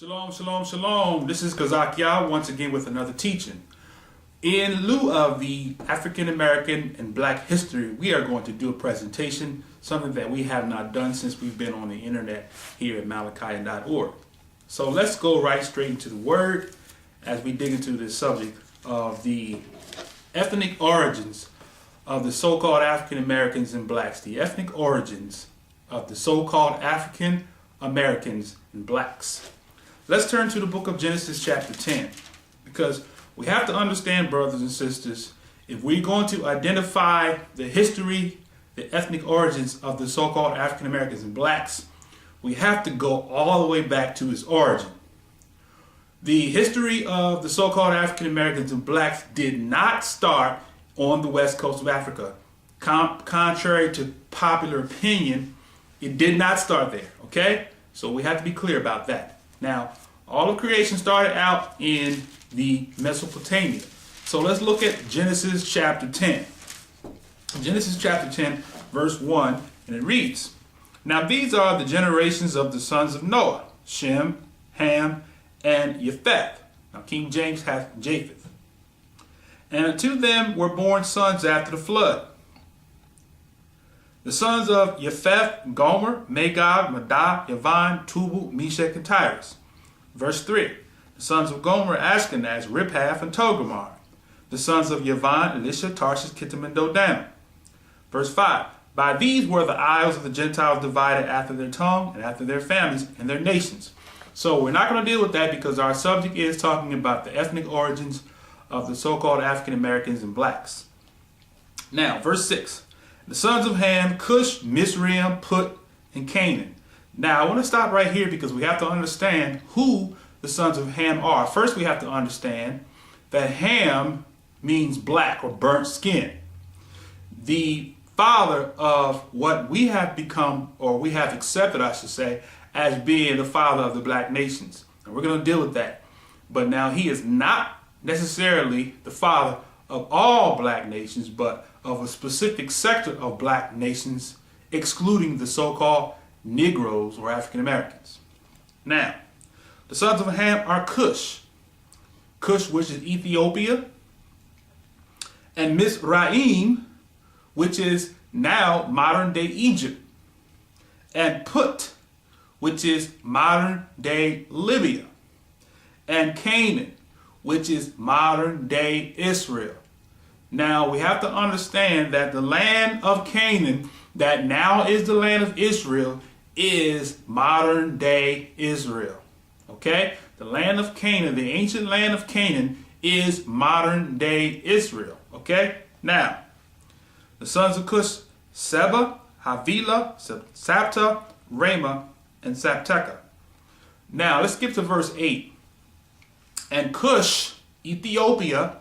Shalom, shalom, shalom. This is Kazak Yah once again with another teaching. In lieu of the African American and Black history, we are going to do a presentation, something that we have not done since we've been on the internet here at malachi.org. So let's go right straight into the word as we dig into this subject of the ethnic origins of the so-called African Americans and Blacks. The ethnic origins of the so-called African Americans and Blacks. Let's turn to the book of Genesis chapter 10, because we have to understand, brothers and sisters, if we're going to identify the history, the ethnic origins of the so-called African Americans and Blacks, we have to go all the way back to its origin. The history of the so-called African Americans and Blacks did not start on the west coast of Africa. Contrary to popular opinion, it did not start there, okay? So we have to be clear about that. Now, all of creation started out in the Mesopotamia. So let's look at Genesis chapter 10. Genesis chapter 10, verse 1, and it reads, "Now these are the generations of the sons of Noah, Shem, Ham, and Japheth." Now King James has Japheth. "And unto them were born sons after the flood. The sons of Japheth, Gomer, Magog, Madai, Yavan, Tubal, Meshach, and Tyrus." Verse 3. "The sons of Gomer, Ashkenaz, Riphath, and Togarmah. The sons of Yavan, Elisha, Tarshish, Kittim, and Dodam." Verse 5. "By these were the isles of the Gentiles divided after their tongue, and after their families, and their nations." So we're not going to deal with that because our subject is talking about the ethnic origins of the so-called African Americans and Blacks. Now, verse 6. "The sons of Ham, Cush, Mizraim, Put, and Canaan." Now, I want to stop right here because we have to understand who the sons of Ham are. First, we have to understand that Ham means black or burnt skin. The father of what we have become, or we have accepted, I should say, as being the father of the black nations. And we're going to deal with that. But now he is not necessarily the father of all black nations, but of a specific sector of black nations, excluding the so-called Negroes or African Americans. Now, the sons of Ham are Cush. Cush, which is Ethiopia, and Mizraim, which is now modern-day Egypt, and Put, which is modern-day Libya, and Canaan, which is modern-day Israel. Now, we have to understand that the land of Canaan, that now is the land of Israel, is modern-day Israel. Okay? The land of Canaan, the ancient land of Canaan, is modern-day Israel. Okay? Now, the sons of Cush, Seba, Havilah, Sabta, Ramah, and Sabteka. Now, let's skip to verse 8. "And Cush, Ethiopia,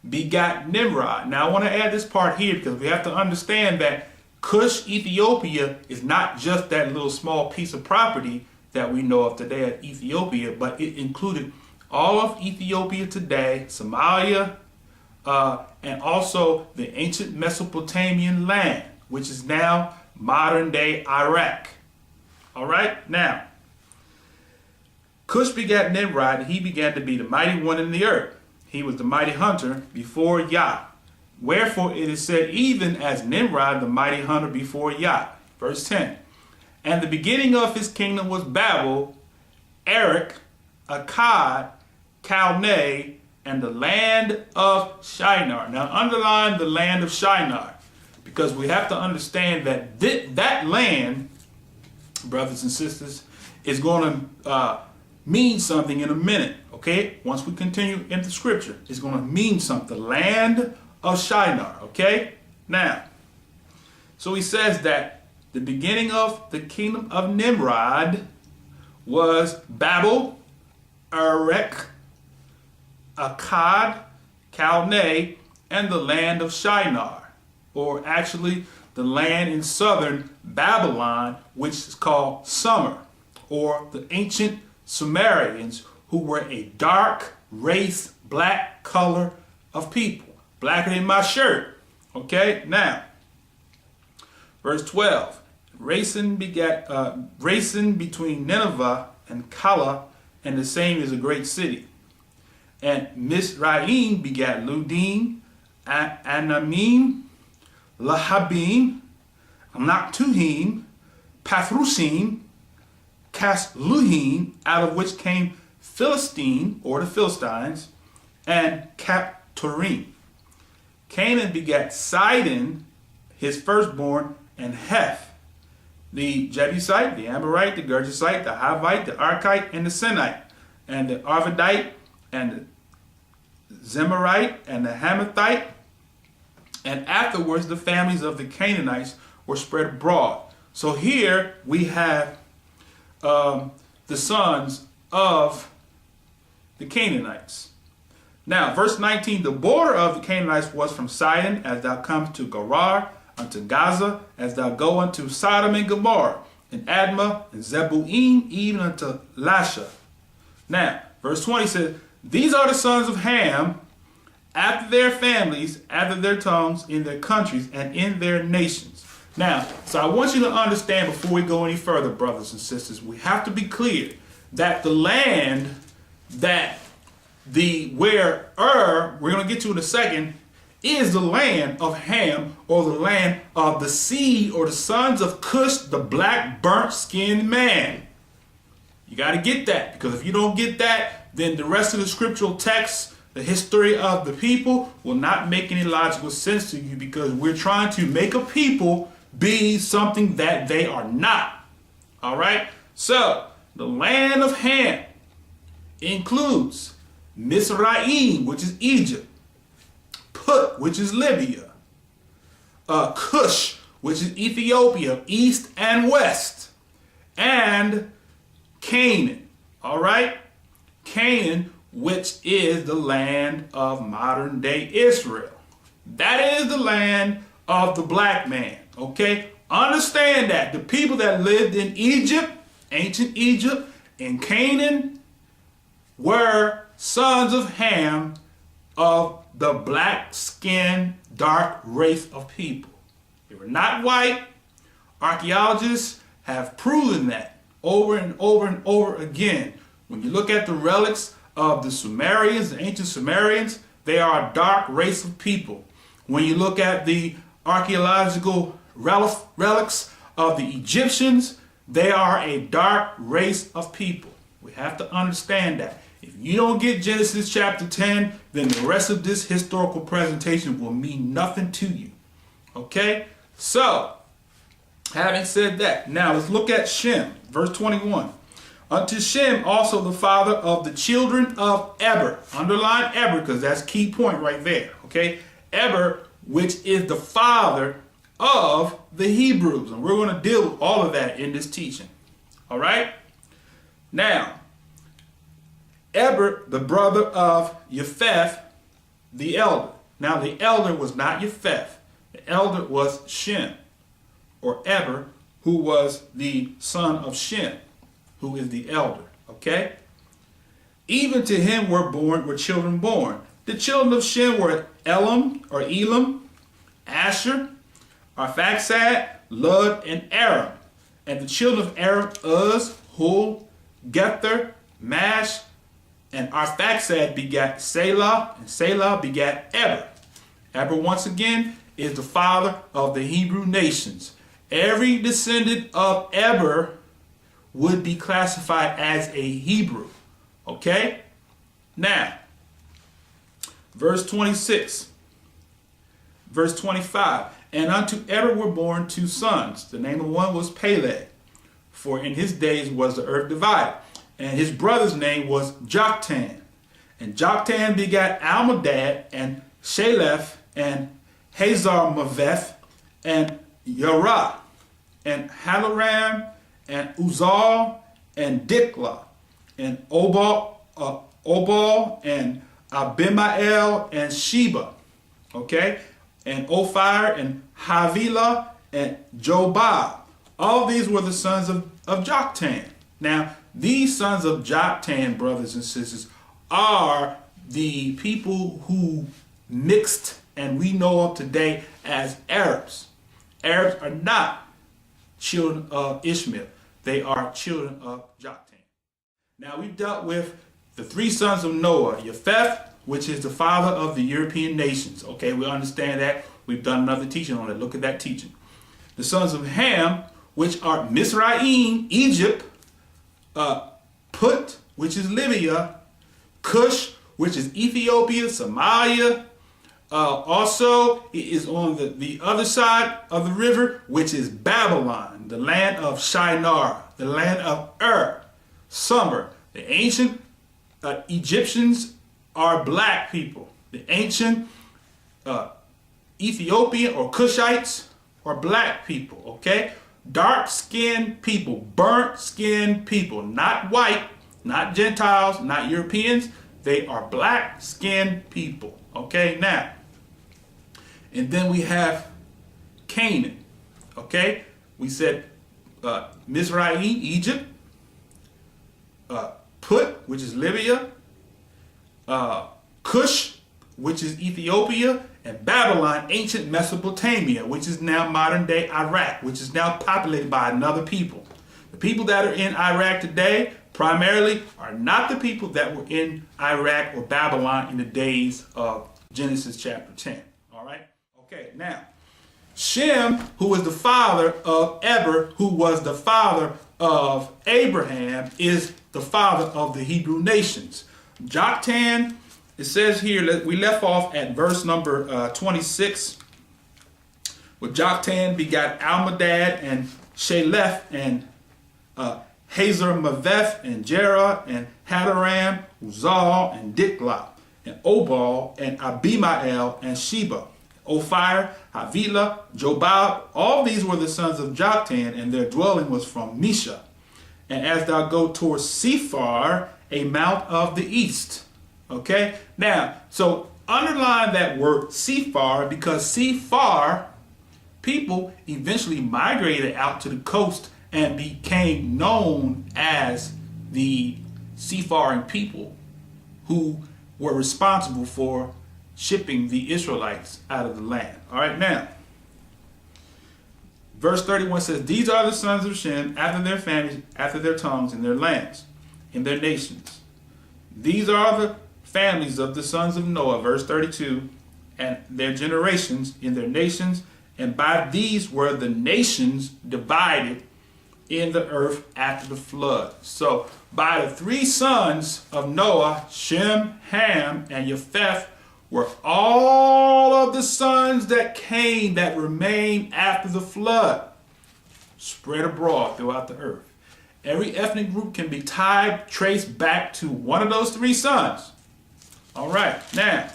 begat Nimrod." Now, I want to add this part here because we have to understand that Cush, Ethiopia, is not just that little small piece of property that we know of today at Ethiopia, but it included all of Ethiopia today, Somalia, and also the ancient Mesopotamian land, which is now modern-day Iraq. All right, now, Cush begat Nimrod, and he began to be the mighty one in the earth. He was the mighty hunter before Yah. Wherefore it is said, even as Nimrod, the mighty hunter before Yah. Verse 10. "And the beginning of his kingdom was Babel, Erech, Akkad, Calneh, and the land of Shinar." Now underline the land of Shinar, because we have to understand that that land, brothers and sisters, is going to mean something in a minute. Okay, once we continue into scripture, it's going to mean something. The land of Shinar. Okay, now, so he says that the beginning of the kingdom of Nimrod was Babel, Erech, Akkad, Calneh, and the land of Shinar, or actually the land in southern Babylon, which is called Sumer, or the ancient Sumerians, who were a dark race, black color of people. Blacker than my shirt. Okay, now, verse 12. Racing between Nineveh and Calah and the same is a great city. And Mizraim begat Ludim, Anamim, Lahabim, Naktuhim, Pathrusim, Casluhim, out of which came Philistine, or the Philistines, and Captorim. Canaan begat Sidon, his firstborn, and Heth, the Jebusite, the Amorite, the Girgasite, the Hivite, the Arkite, and the Sinite, and the Arvadite, and the Zemarite, and the Hamathite. And afterwards the families of the Canaanites were spread abroad. So here we have the sons of the Canaanites. Now, verse 19, the border of the Canaanites was from Sidon, as thou comest to Gerar, unto Gaza, as thou go unto Sodom and Gomorrah, and Admah, and Zeboim, even unto Lasha. Now, verse 20 says, these are the sons of Ham, after their families, after their tongues, in their countries, and in their nations. Now, so I want you to understand before we go any further, brothers and sisters, we have to be clear that the land that we're going to get to in a second, is the land of Ham, or the land of the seed, or the sons of Cush, the black burnt-skinned man. You got to get that, because if you don't get that, then the rest of the scriptural text, the history of the people, will not make any logical sense to you, because we're trying to make a people be something that they are not. All right? So, the land of Ham includes Mizraim, which is Egypt, Put, which is Libya, Cush, which is Ethiopia, east and west, and Canaan. All right? Canaan, which is the land of modern day Israel. That is the land of the black man. Okay? Understand that. The people that lived in Egypt, ancient Egypt, and Canaan were sons of Ham, of the black skinned, dark race of people. They were not white. Archaeologists have proven that over and over and over again. When you look at the relics of the Sumerians, the ancient Sumerians, they are a dark race of people. When you look at the archaeological relics of the Egyptians, they are a dark race of people. We have to understand that. If you don't get Genesis chapter 10, then the rest of this historical presentation will mean nothing to you. Okay? So, having said that, now let's look at Shem, verse 21. Unto Shem also the father of the children of Eber. Underline Eber, because that's key point right there. Okay? Eber, which is the father of the Hebrews. And we're going to deal with all of that in this teaching. All right? Now, Eber, the brother of Japheth, the elder. Now, the elder was not Japheth. The elder was Shem, or Eber, who was the son of Shem, who is the elder. Okay? Even to him were children born. The children of Shem were Elam, or Elam, Asher, Arphaxad, Lud, and Aram. And the children of Aram, Uz, Hul, Gether, Mash, and Arphaxad begat Selah, and Selah begat Eber. Eber, once again, is the father of the Hebrew nations. Every descendant of Eber would be classified as a Hebrew. Okay? Now, verse 26. Verse 25. And unto Eber were born two sons. The name of one was Peleg, for in his days was the earth divided. And his brother's name was Joktan. And Joktan begat Almodad, and Sheleph, and Hazarmaveth, and Yarah, and Halaram, and Uzal, and Diklah, and Obal, and Abimael, and Sheba. Okay? And Ophir, and Havilah, and Jobab. All these were the sons of Joktan. Now, these sons of Joktan, brothers and sisters, are the people who mixed, and we know of today as Arabs. Arabs are not children of Ishmael. They are children of Joktan. Now we've dealt with the three sons of Noah, Japheth, which is the father of the European nations. Okay, we understand that. We've done another teaching on it. Look at that teaching. The sons of Ham, which are Mizraim, Egypt, Put, which is Libya, Cush, which is Ethiopia, Somalia. Also, it is on the other side of the river, which is Babylon, the land of Shinar, the land of Summer. The ancient Egyptians are black people. The ancient Ethiopian or Cushites are black people, okay? Dark-skinned people, burnt-skinned people, not white, not Gentiles, not Europeans. They are black-skinned people, okay? Now, and then we have Canaan, okay? We said Mizraim, Egypt, Put, which is Libya, Cush, which is Ethiopia, and Babylon, ancient Mesopotamia, which is now modern-day Iraq, which is now populated by another people. The people that are in Iraq today primarily are not the people that were in Iraq or Babylon in the days of Genesis chapter 10. All right? Okay, now, Shem, who was the father of Eber, who was the father of Abraham, is the father of the Hebrew nations. Joktan, it says here, we left off at verse number 26, where Joktan begot Almadad and Shaleth and Hazar-Maveth and Jerah and Hadaram, Uzal and Diklah and Obal and Abimael and Sheba, Ophir, Havilah, Jobab. All these were the sons of Joktan, and their dwelling was from Misha. And as thou go towards Sephar, a mount of the east. Okay? Now, so underline that word Sephar, because Sephar people eventually migrated out to the coast and became known as the seafaring people who were responsible for shipping the Israelites out of the land. All right, now, verse 31 says, these are the sons of Shem after their families, after their tongues, and their lands, in their nations. These are the families of the sons of Noah, verse 32, and their generations in their nations, and by these were the nations divided in the earth after the flood. So by the three sons of Noah, Shem, Ham, and Japheth, were all of the sons that came that remained after the flood, spread abroad throughout the earth. Every ethnic group can be traced back to one of those three sons. All right, now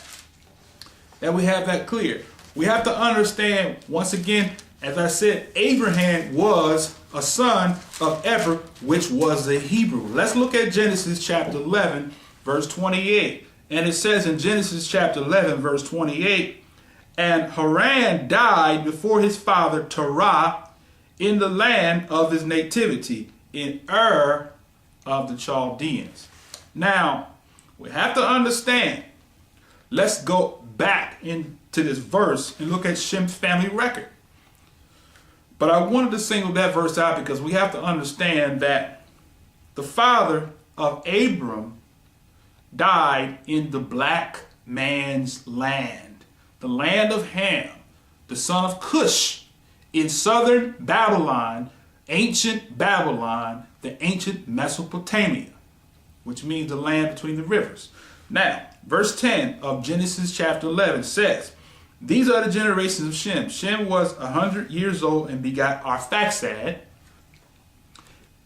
that we have that clear, we have to understand, once again, as I said, Abraham was a son of Eber, which was a Hebrew. Let's look at Genesis chapter 11, verse 28. And it says in Genesis chapter 11, verse 28, and Haran died before his father Terah in the land of his nativity, in Ur of the Chaldeans. Now, we have to understand, let's go back into this verse and look at Shem's family record. But I wanted to single that verse out because we have to understand that the father of Abram died in the black man's land, the land of Ham, the son of Cush, in southern Babylon, ancient Babylon, the ancient Mesopotamia, which means the land between the rivers. Now, verse 10 of Genesis chapter 11 says, these are the generations of Shem. Shem was 100 years old and begot Arphaxad,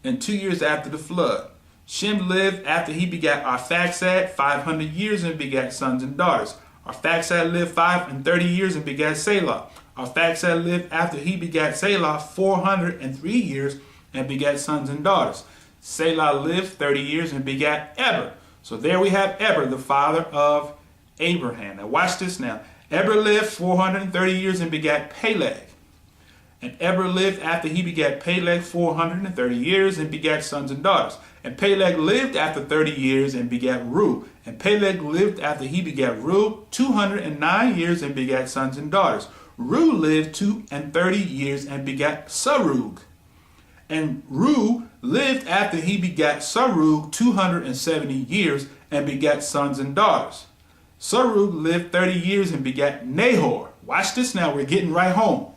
and 2 years after the flood. Shem lived after he begat Arphaxad 500 years and begat sons and daughters. Arphaxad lived 530 years and begat Selah. Arphaxad lived after he begat Selah 403 years and begat sons and daughters. Selah lived 30 years and begat Eber. So there we have Eber, the father of Abraham. Now watch this now. Eber lived 430 years and begat Peleg. And Eber lived after he begat Peleg 430 years and begat sons and daughters. And Peleg lived after 30 years and begat Ru. And Peleg lived after he begat Ru 209 years and begat sons and daughters. Ru lived 230 years and begat Sarug. And Ru lived after he begat Serug 270 years and begat sons and daughters. Serug lived 30 years and begat Nahor. Watch this now, we're getting right home.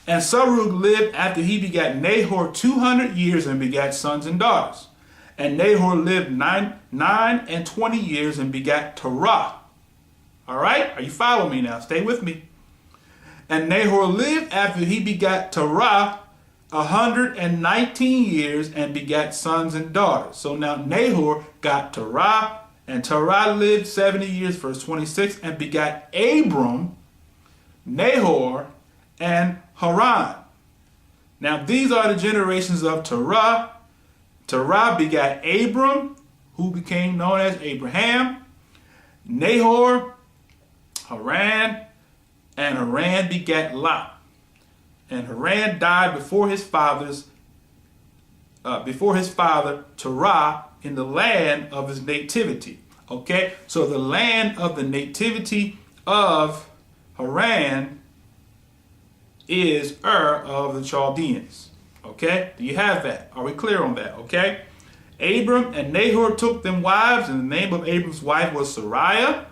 And Serug lived after he begat Nahor 200 years and begat sons and daughters. And Nahor lived 9 and 20 years and begat Terah. All right, are you following me now? Stay with me. And Nahor lived after he begat Terah 119 years and begat sons and daughters. So now Nahor got Terah, and Terah lived 70 years, verse 26, and begat Abram, Nahor, and Haran. Now these are the generations of Terah. Terah begat Abram, who became known as Abraham, Nahor, Haran, and Haran begat Lot. And Haran died before his father Terah in the land of his nativity. Okay, so the land of the nativity of Haran is Ur of the Chaldeans. Okay, do you have that? Are we clear on that? Okay, Abram and Nahor took them wives, and the name of Abram's wife was Sarai,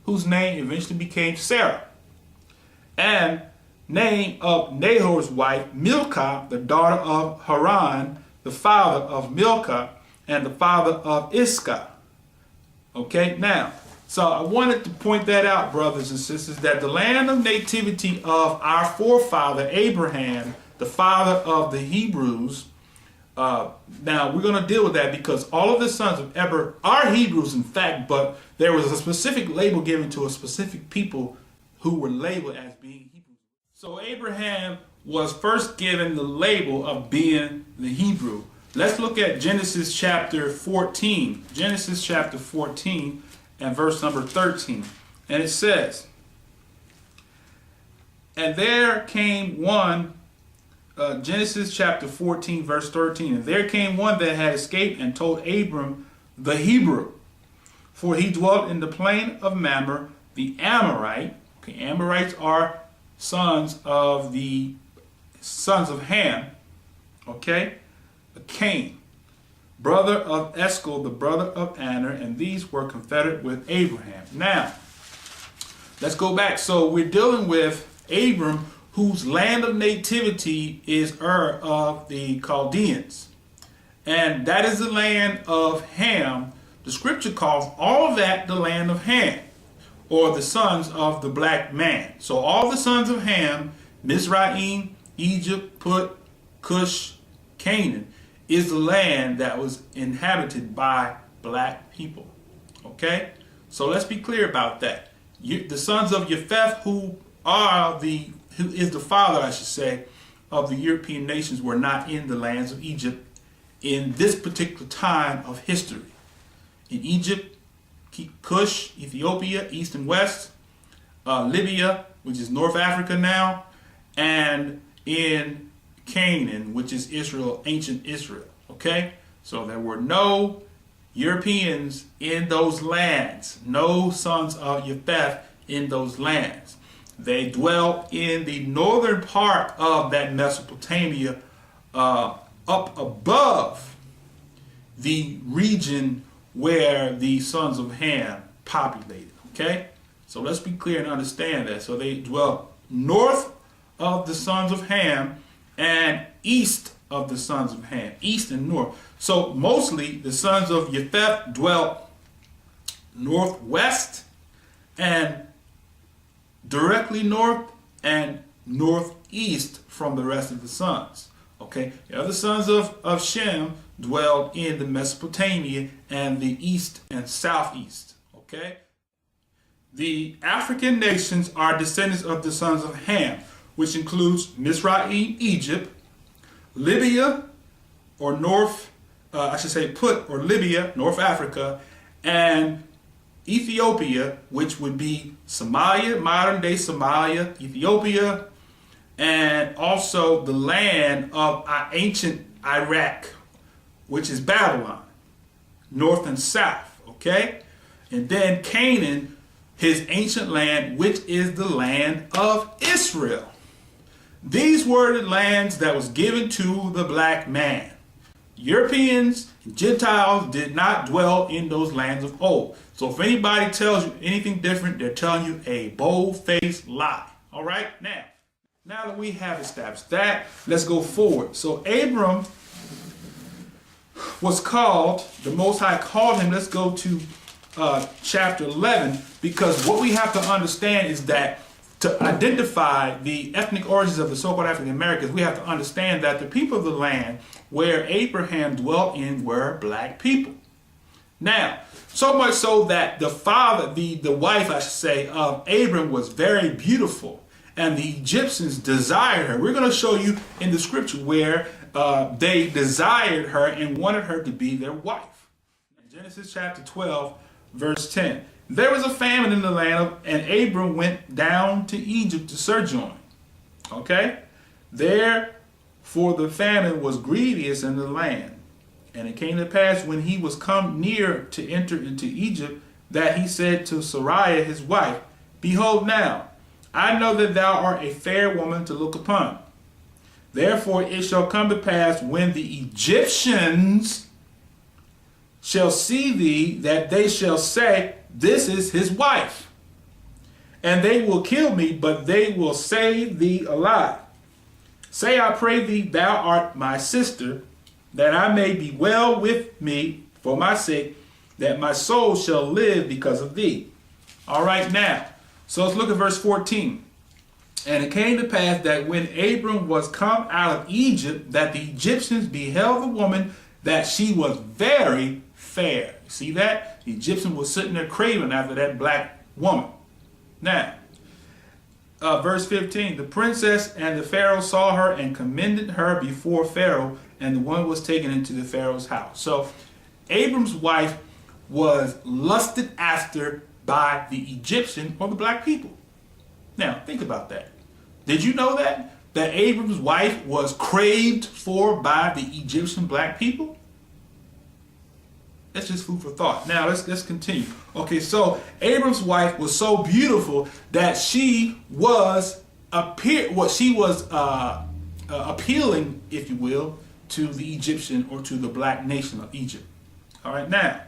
whose name eventually became Sarah. And name of Nahor's wife, Milcah, the daughter of Haran, the father of Milcah, and the father of Iscah. Okay, now, so I wanted to point that out, brothers and sisters, that the land of nativity of our forefather Abraham, the father of the Hebrews, now we're going to deal with that because all of the sons of Eber are Hebrews, in fact, but there was a specific label given to a specific people who were labeled as being Hebrews. So Abraham was first given the label of being the Hebrew. Let's look at Genesis chapter 14. Genesis chapter 14 and verse number 13. And it says, and there came one, Genesis chapter 14 verse 13. And there came one that had escaped and told Abram the Hebrew. For he dwelt in the plain of Mamre, the Amorite. Okay, Amorites are sons of Ham. Okay. Cain, brother of Eshcol, the brother of Aner, and these were confederate with Abraham. Now, let's go back. So we're dealing with Abram, whose land of nativity is Ur of the Chaldeans. And that is the land of Ham. The scripture calls all of that the land of Ham, or the sons of the black man. So all the sons of Ham, Mizraim, Egypt, Put, Cush, Canaan, is the land that was inhabited by black people. Okay? So let's be clear about that. The sons of Japheth, who is the father, I should say, of the European nations, were not in the lands of Egypt in this particular time of history. In Egypt, Cush, Ethiopia, east and west, Libya, which is North Africa now, and in Canaan, which is Israel, ancient Israel. Okay? So there were no Europeans in those lands, no sons of Japheth in those lands. They dwelt in the northern part of that Mesopotamia, up above the region where the sons of Ham populated. Okay? So let's be clear and understand that. So they dwelt north of the sons of Ham and east of the sons of Ham, east and north. So mostly the sons of Japheth dwelt northwest and directly north and northeast from the rest of the sons. Okay, the other sons of Shem dwelled in the Mesopotamia and the east and southeast. Okay, the African nations are descendants of the sons of Ham, which includes Mizraim, Egypt, Libya, or Put, or Libya, North Africa, and Ethiopia, which would be Somalia, modern day Somalia, Ethiopia, and also the land of ancient Iraq, which is Babylon, north and south, okay? And then Canaan, his ancient land, which is the land of Israel. These were the lands that was given to the black man. Europeans, Gentiles did not dwell in those lands of old. So if anybody tells you anything different, they're telling you a bold-faced lie. All right? Now that we have established that, let's go forward. So Abram was called, the Most High called him. Let's go to chapter 11, because what we have to understand is that to identify the ethnic origins of the so-called African Americans, we have to understand that the people of the land where Abraham dwelt in were black people. Now, so much so that the father, the wife, I should say, of Abram was very beautiful, and the Egyptians desired her. We're going to show you in the scripture where they desired her and wanted her to be their wife. In Genesis chapter 12, verse 10. There was a famine in the land, and Abram went down to Egypt to sojourn. Okay? Therefore the famine was grievous in the land. And it came to pass when he was come near to enter into Egypt, that he said to Sarai his wife, Behold now, I know that thou art a fair woman to look upon. Therefore it shall come to pass when the Egyptians shall see thee, that they shall say, This is his wife. And they will kill me, but they will save thee alive. Say, I pray thee, thou art my sister, that I may be well with me for my sake, that my soul shall live because of thee. All right, now, so let's look at verse 14. And it came to pass that when Abram was come out of Egypt, that the Egyptians beheld the woman, that she was very fair. See that? The Egyptian was sitting there craving after that black woman. Now, verse 15. The princess and the Pharaoh saw her and commended her before Pharaoh, and the woman was taken into the Pharaoh's house. So Abram's wife was lusted after by the Egyptian or the black people. Now, think about that. Did you know that? That Abram's wife was craved for by the Egyptian black people? That's just food for thought. Now, let's continue. Okay, so Abram's wife was so beautiful that she was appealing, if you will, to the Egyptian or to the black nation of Egypt. All right, now,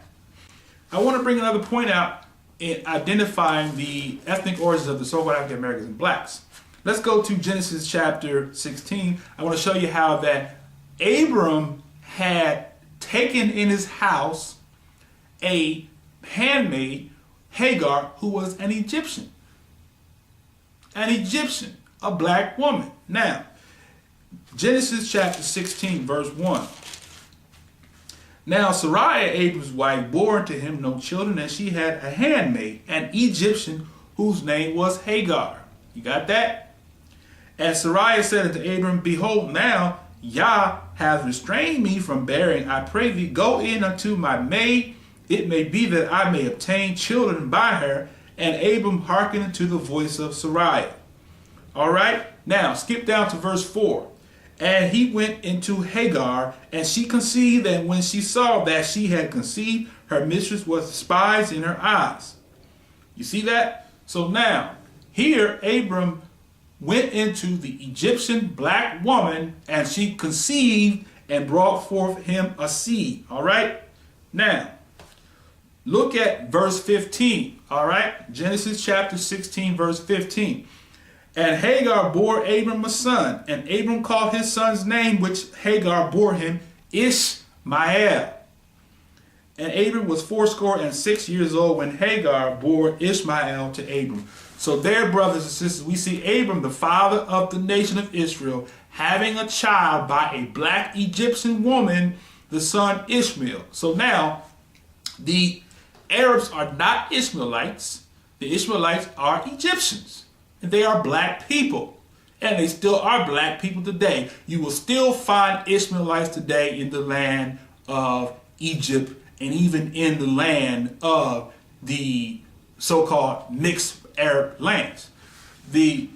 I want to bring another point out in identifying the ethnic origins of the so-called African Americans and blacks. Let's go to Genesis chapter 16. I want to show you how that Abram had taken in his house a handmaid, Hagar, who was an Egyptian. An Egyptian, a black woman. Now, Genesis chapter 16, verse 1. Now Sarai, Abram's wife, bore unto him no children, and she had a handmaid, an Egyptian, whose name was Hagar. You got that? And Sarai said unto Abram, Behold, now Yah hath restrained me from bearing. I pray thee, go in unto my maid. It may be that I may obtain children by her. And Abram hearkened unto the voice of Sarai. All right. Now skip down to verse 4. And he went into Hagar, and she conceived, and when she saw that she had conceived, her mistress was despised in her eyes. You see that? So now, here Abram went into the Egyptian black woman, and she conceived and brought forth him a seed. All right? Now, look at verse 15. All right? Genesis chapter 16, verse 15. And Hagar bore Abram a son, and Abram called his son's name, which Hagar bore him, Ishmael. And Abram was 86 years old when Hagar bore Ishmael to Abram. So there, brothers and sisters, we see Abram, the father of the nation of Israel, having a child by a black Egyptian woman, the son Ishmael. So now, the Arabs are not Ishmaelites. The Ishmaelites are Egyptians. And they are black people. And they still are black people today. You will still find Ishmaelites today in the land of Egypt and even in the land of the so-called mixed Arab lands. The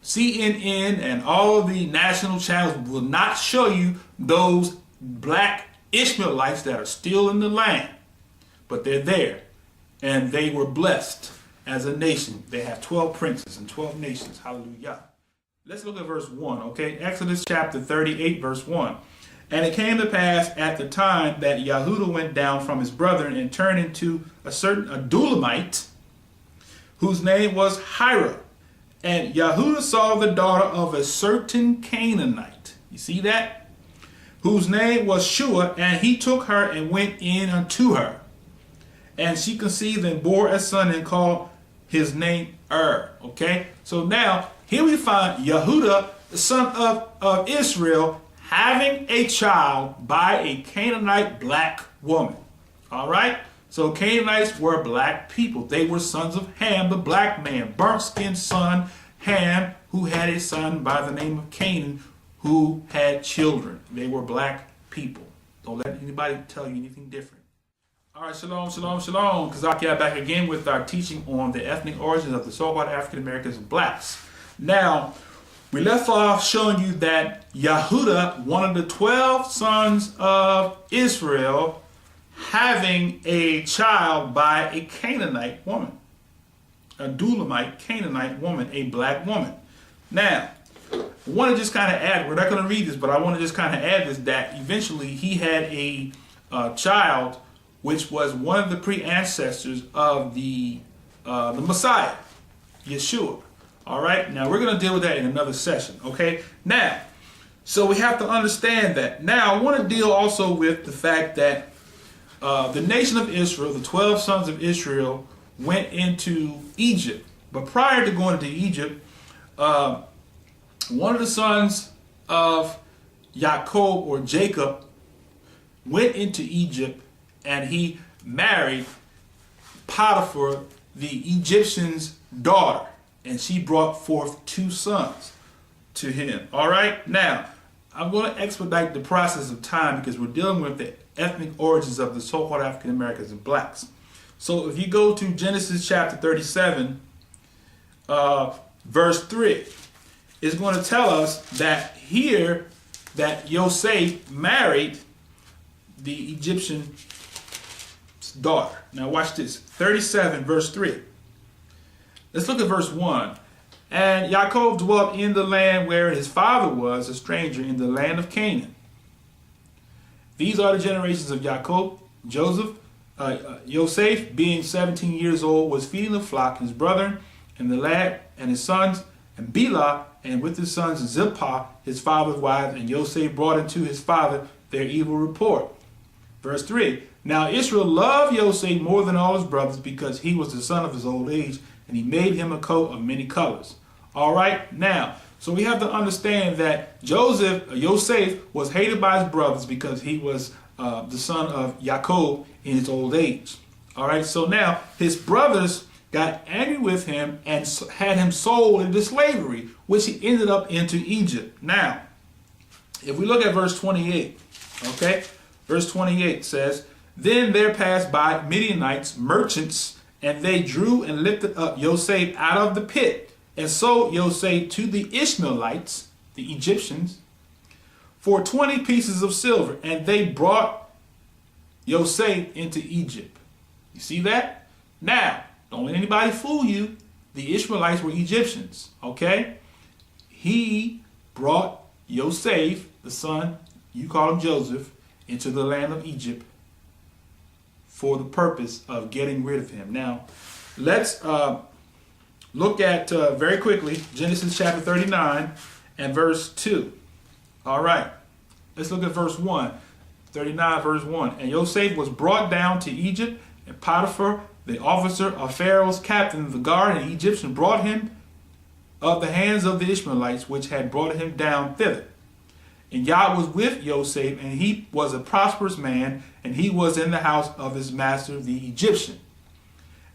CNN and all of the national channels will not show you those black Ishmaelites that are still in the land. But they're there. And they were blessed. As a nation, they have 12 princes and 12 nations. Hallelujah. Let's look at verse 1, okay? Exodus chapter 38, verse 1. And it came to pass at the time that Yahudah went down from his brethren and turned into a certain Adulamite, whose name was Hira. And Yahudah saw the daughter of a certain Canaanite. You see that? Whose name was Shua, and he took her and went in unto her. And she conceived and bore a son and called his name Okay? So now, here we find Yahudah, the son of Israel, having a child by a Canaanite black woman. All right? So Canaanites were black people. They were sons of Ham, the black man, burnt-skinned son, Ham, who had a son by the name of Canaan, who had children. They were black people. Don't let anybody tell you anything different. All right, shalom, shalom, shalom. Kazakia back again with our teaching on the ethnic origins of the so-called African Americans and blacks. Now, we left off showing you that Yahudah, one of the 12 sons of Israel, having a child by a Canaanite woman, a Dulamite Canaanite woman, a black woman. Now, I want to just kind of add, we're not going to read this, but I want to just kind of add this, that eventually he had a child which was one of the pre-ancestors of the Messiah, Yeshua. All right, now we're going to deal with that in another session, okay? Now, so we have to understand that. Now, I want to deal also with the fact that the nation of Israel, the 12 sons of Israel, went into Egypt. But prior to going into Egypt, one of the sons of Jacob or Jacob went into Egypt, and he married Potiphar, the Egyptian's daughter, and she brought forth 2 sons to him. All right, now I'm going to expedite the process of time because we're dealing with the ethnic origins of the so-called African Americans and blacks. So if you go to Genesis chapter 37, verse 3, it's going to tell us that here that Yosef married the Egyptian daughter. Now watch this. 37 verse 3. Let's look at verse 1. And Jacob dwelt in the land where his father was a stranger, in the land of Canaan. These are the generations of Jacob. Yosef, being 17 years old, was feeding the flock, his brethren, and the lad, and his sons, and Bela, and with his sons Zilpah, his father's wife, and Yosef brought into his father their evil report. Verse 3. Now Israel loved Yosef more than all his brothers, because he was the son of his old age, and he made him a coat of many colors. All right, now, so we have to understand that Yosef was hated by his brothers because he was the son of Jacob in his old age. All right, so now his brothers got angry with him and had him sold into slavery, which he ended up into Egypt. Now, if we look at verse 28, okay, verse 28 says, Then there passed by Midianites, merchants, and they drew and lifted up Yosef out of the pit, and sold Yosef to the Ishmaelites, the Egyptians, for 20 pieces of silver, and they brought Yosef into Egypt. You see that? Now, don't let anybody fool you. The Ishmaelites were Egyptians, okay? He brought Yosef, the son, you call him Joseph, into the land of Egypt for the purpose of getting rid of him. Now, let's look at, very quickly, Genesis chapter 39 and verse 2. All right, let's look at verse 1. 39 verse 1. And Yosef was brought down to Egypt, and Potiphar, the officer of Pharaoh's captain of the guard, an Egyptian, brought him of the hands of the Ishmaelites, which had brought him down thither. And Yah was with Yosef, and he was a prosperous man, and he was in the house of his master, the Egyptian.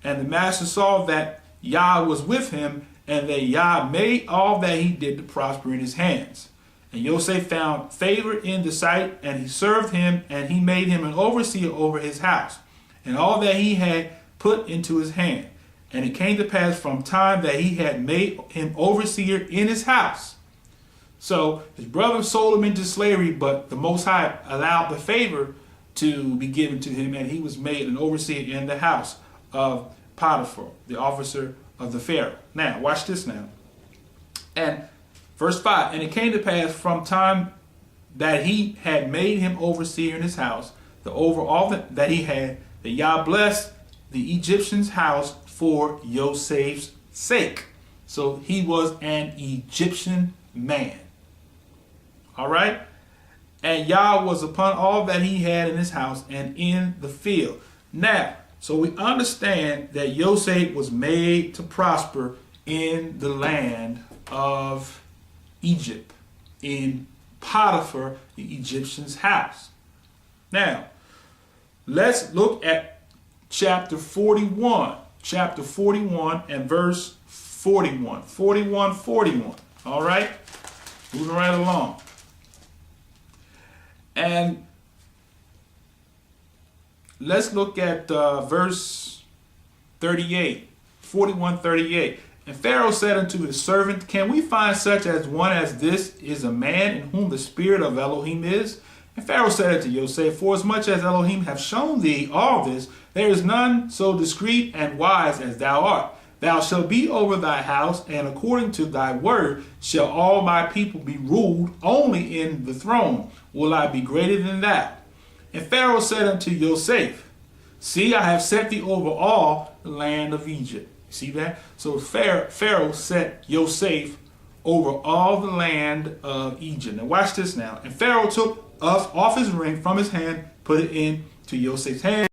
And the master saw that Yah was with him, and that Yah made all that he did to prosper in his hands. And Yosef found favor in the sight, and he served him, and he made him an overseer over his house, and all that he had put into his hand. And it came to pass from time that he had made him overseer in his house. So his brother sold him into slavery, but the Most High allowed the favor to be given to him, and he was made an overseer in the house of Potiphar, the officer of the Pharaoh. Now, watch this now. And verse 5, and it came to pass from time that he had made him overseer in his house, over all that he had, that Yah blessed the Egyptian's house for Joseph's sake. So he was an Egyptian man. All right? And Yah was upon all that he had in his house and in the field. Now, so we understand that Joseph was made to prosper in the land of Egypt, in Potiphar, the Egyptian's house. Now, let's look at chapter 41. Chapter 41 and verse 41. 41. All right? Moving right along. And let's look at verse 38. 41:38. And Pharaoh said unto his servant, Can we find such as one as this is a man in whom the spirit of Elohim is? And Pharaoh said unto Joseph, Forasmuch as Elohim have shown thee all this, there is none so discreet and wise as thou art. Thou shalt be over thy house, and according to thy word shall all my people be ruled. Only in the throne will I be greater than thou. And Pharaoh said unto Joseph, See, I have set thee over all the land of Egypt. See that? So Pharaoh set Joseph over all the land of Egypt. Now watch this now. And Pharaoh took off his ring from his hand, put it into Joseph's hand.